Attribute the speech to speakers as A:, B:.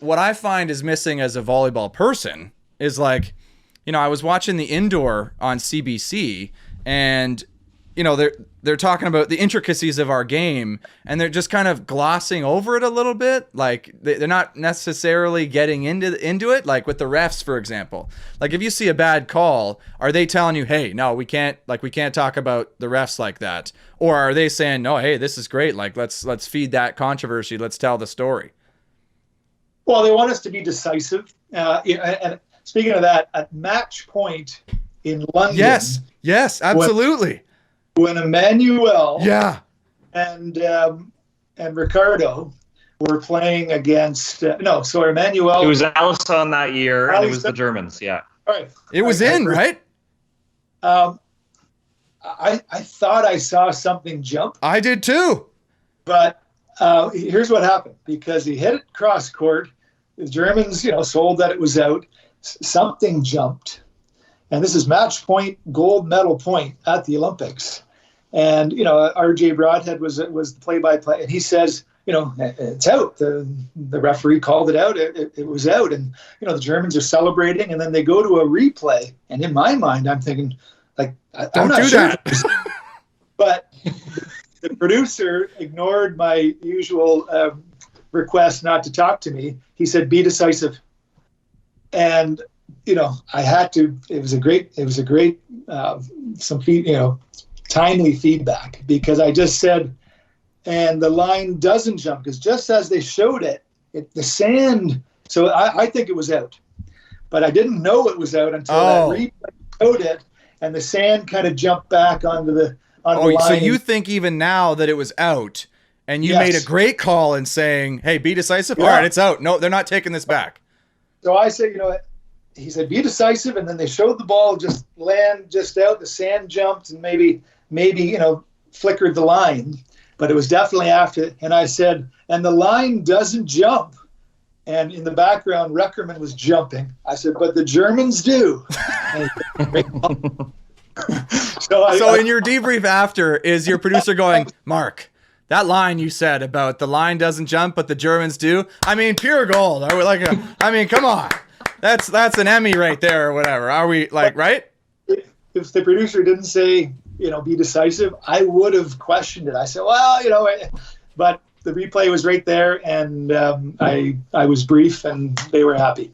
A: what I find is missing as a volleyball person is like, I was watching the indoor on CBC, and they're talking about the intricacies of our game, and they're just kind of glossing over it a little bit. Like they're not necessarily getting into it. Like with the refs, for example, like if you see a bad call, are they telling you, hey, no, we can't talk about the refs like that? Or are they saying, no, hey, this is great. Like let's feed that controversy. Let's tell the story.
B: Well, they want us to be decisive. And speaking of that, at match point in London.
A: Yes, absolutely.
B: When Emmanuel
A: and
B: Ricardo were playing against Emmanuel.
C: It was Alisson that year, and it was the Germans. Yeah.
B: All right.
A: It was right?
B: I thought I saw something jump.
A: I did too.
B: But here's what happened, because he hit it cross court. The Germans, sold that it was out. Something jumped. And this is match point, gold medal point at the Olympics. And, RJ Broadhead was the play-by-play. And he says, it's out. The referee called it out. It was out. And, the Germans are celebrating. And then they go to a replay. And in my mind, I'm thinking, like, I'm not sure. That. But the producer ignored my usual request not to talk to me. He said, be decisive. And, I had to. It was a great timely feedback, because I just said, and the line doesn't jump, because just as they showed it, the sand. So I think it was out, but I didn't know it was out until that replay showed it, and the sand kind of jumped back onto the line.
A: So you think even now that it was out, and you made a great call in saying, "Hey, be decisive." Yeah. All right, it's out. No, they're not taking this back.
B: So I said, he said, be decisive. And then they showed the ball just land just out. The sand jumped and maybe, flickered the line, but it was definitely after. And I said, and the line doesn't jump. And in the background, Reckerman was jumping. I said, but the Germans do.
A: So in your debrief after, is your producer going, Mark, that line you said about the line doesn't jump, but the Germans do? I mean, pure gold. Come on. That's an Emmy right there or whatever. Are we right?
B: If the producer didn't say, be decisive, I would have questioned it. I said, well, but the replay was right there, and I was brief, and they were happy.